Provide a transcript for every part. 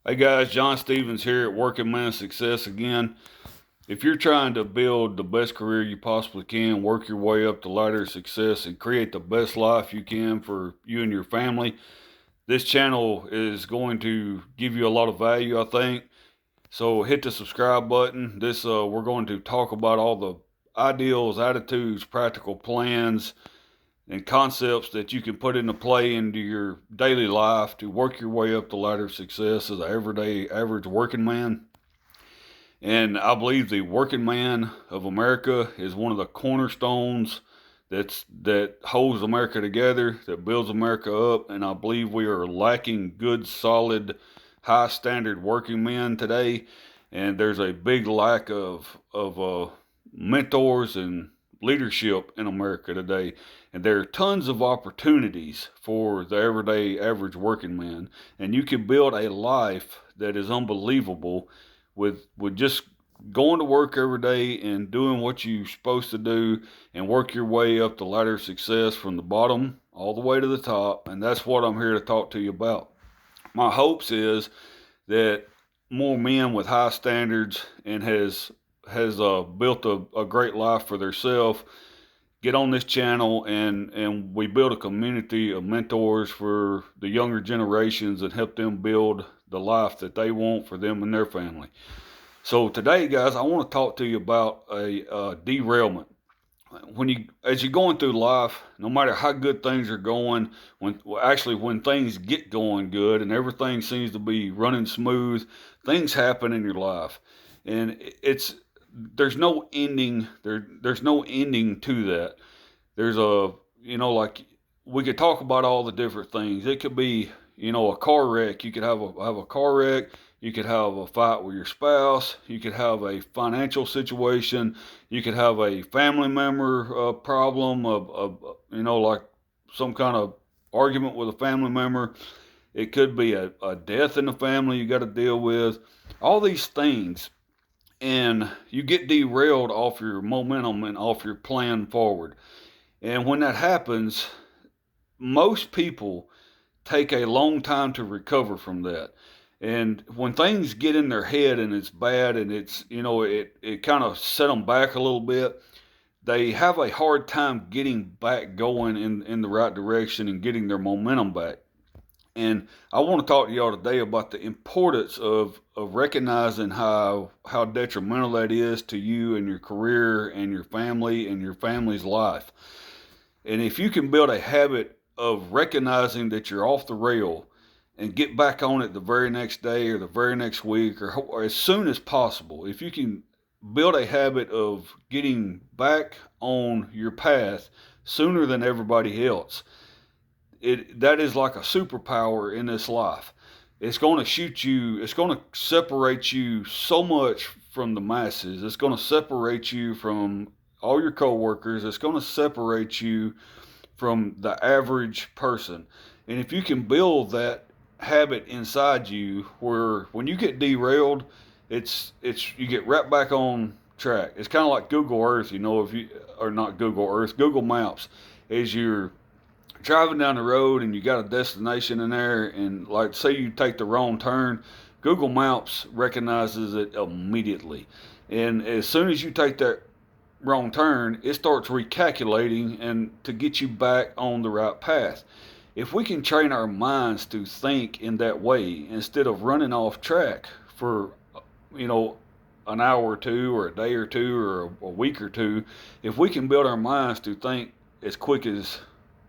Hey guys, John Stevens here at Working Man Success again. If you're trying to build the best career you possibly can, work your way up the ladder of success, and create the best life you can for you and your family, this channel is going to give you a lot of value, I think. So hit the subscribe button. We're going to talk about all the ideals, attitudes, practical plans, and concepts that you can put into play into your daily life to work your way up the ladder of success as an everyday average working man. And I believe the working man of America is one of the cornerstones that holds America together, that builds America up. And I believe we are lacking good, solid, high standard working men today. And there's a big lack of mentors and leadership in America today. And there are tons of opportunities for the everyday average working man. And you can build a life that is unbelievable with just going to work every day and doing what you're supposed to do and work your way up the ladder of success from the bottom all the way to the top. And that's what I'm here to talk to you about. My hopes is that more men with high standards and has built a great life for themselves get on this channel, and we build a community of mentors for the younger generations and help them build the life that they want for them and their family. So today, guys, I want to talk to you about a derailment. As you're going through life, no matter how good things are going, when things get going good and everything seems to be running smooth, things happen in your life, and it's there's no ending. There's no ending to that. There's like we could talk about all the different things. It could be, a car wreck. You could have a car wreck. You could have a fight with your spouse. You could have a financial situation. You could have a family member problem like some kind of argument with a family member. It could be a death in the family you got to deal with. All these things, and you get derailed off your momentum and off your plan forward. And when that happens, most people take a long time to recover from that. And when things get in their head and it's bad and it kind of set them back a little bit, they have a hard time getting back going in the right direction and getting their momentum back. And I want to talk to y'all today about the importance of recognizing how detrimental that is to you and your career and your family and your family's life. And if you can build a habit of recognizing that you're off the rail and get back on it the very next day or the very next week or as soon as possible, if you can build a habit of getting back on your path sooner than everybody else, that is like a superpower in this life. It's going to shoot you, it's going to separate you so much from the masses. It's going to separate you from all your coworkers. It's going to separate you from the average person. And if you can build that habit inside you where when you get derailed, it's you get right back on track. It's kind of like Google Earth, if you or not Google Earth, Google Maps. As you're driving down the road and you got a destination in there, and like say you take the wrong turn, Google Maps recognizes it immediately. And as soon as you take that wrong turn, it starts recalculating and to get you back on the right path. If we can train our minds to think in that way instead of running off track for an hour or two or a day or two or a week or two, if we can build our minds to think as quick as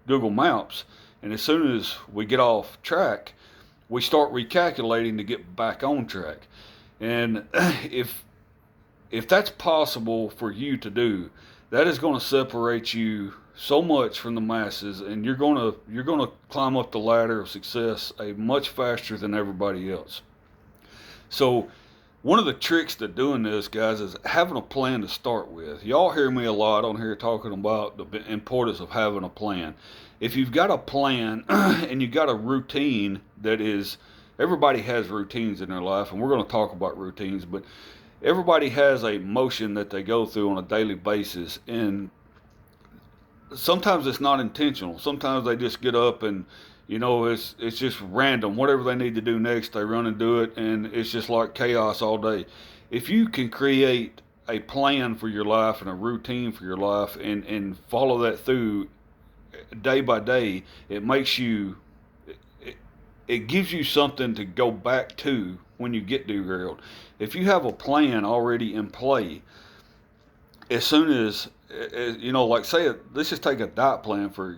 Google Maps, and as soon as we get off track, we start recalculating to get back on track. And if that's possible for you to do, that is going to separate you so much from the masses, and you're going to climb up the ladder of success a much faster than everybody else. So one of the tricks to doing this, guys, is having a plan to start with. Y'all hear me a lot on here talking about the importance of having a plan. If you've got a plan and you've got a routine everybody has routines in their life, and we're going to talk about routines, but everybody has a motion that they go through on a daily basis, and sometimes it's not intentional. Sometimes they just get up and It's just random. Whatever they need to do next, they run and do it, and it's just like chaos all day. If you can create a plan for your life and a routine for your life, and follow that through day by day, it makes you it, it gives you something to go back to when you get derailed. If you have a plan already in play, as soon as like say, let's just take a diet plan for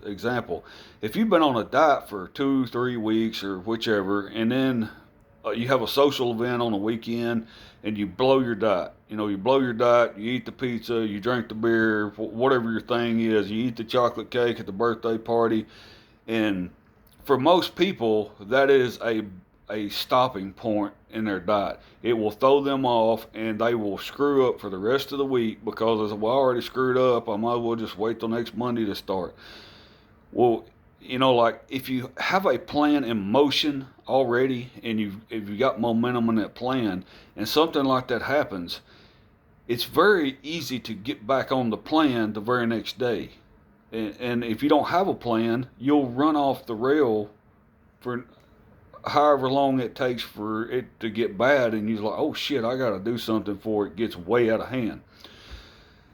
example. If you've been on a diet for 2 3 weeks or whichever, and then you have a social event on the weekend and you blow your diet. You blow your diet, you eat the pizza, you drink the beer, whatever your thing is, you eat the chocolate cake at the birthday party. And for most people, that is a stopping point in their diet. It will throw them off, and they will screw up for the rest of the week because, well, I already screwed up. I might as well just wait till next Monday to start. Well, like if you have a plan in motion already, and if you got momentum in that plan, and something like that happens, it's very easy to get back on the plan the very next day. And if you don't have a plan, you'll run off the rail for however long it takes for it to get bad, and you're like, oh shit, I got to do something before it gets way out of hand.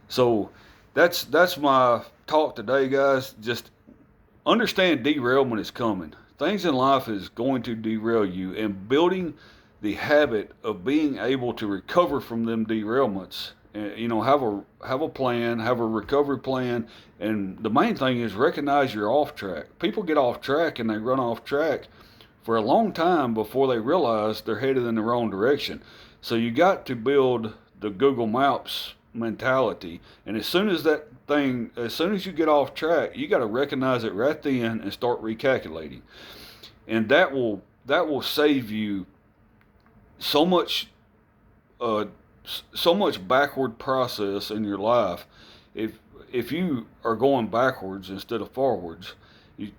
So that's my talk today, guys. Just understand derailment is coming. Things in life is going to derail you, and building the habit of being able to recover from them derailments. Have a plan, have a recovery plan, and the main thing is recognize you're off track. People get off track and they run off track for a long time before they realize they're headed in the wrong direction. So you got to build the Google Maps mentality, and as soon as you get off track, you got to recognize it right then and start recalculating, and that will save you so much backward process in your life. If you are going backwards instead of forwards,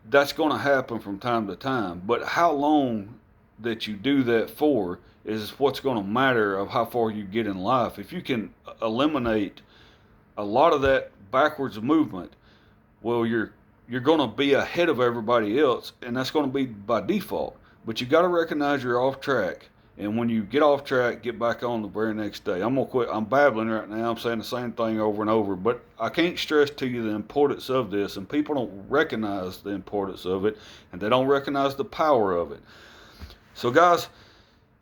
that's going to happen from time to time. But how long that you do that for is what's going to matter of how far you get in life. If you can eliminate a lot of that backwards movement, well, you're going to be ahead of everybody else, and that's going to be by default. But you got to recognize you're off track, and when you get off track, get back on the very next day. I'm gonna quit. I'm babbling right now. I'm saying the same thing over and over, but I can't stress to you the importance of this, and people don't recognize the importance of it, and they don't recognize the power of it. So, guys,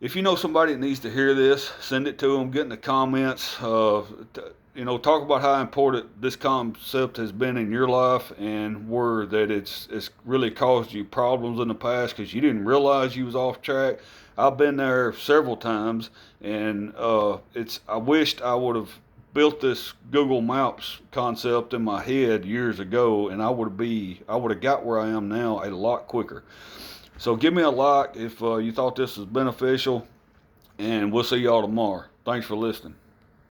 if you know somebody that needs to hear this, send it to them. Get in the comments. Talk about how important this concept has been in your life, and where that it's really caused you problems in the past because you didn't realize you was off track. I've been there several times, and I wished I would have built this Google Maps concept in my head years ago, and I would have got where I am now a lot quicker. So give me a like if you thought this was beneficial, and we'll see y'all tomorrow. Thanks for listening.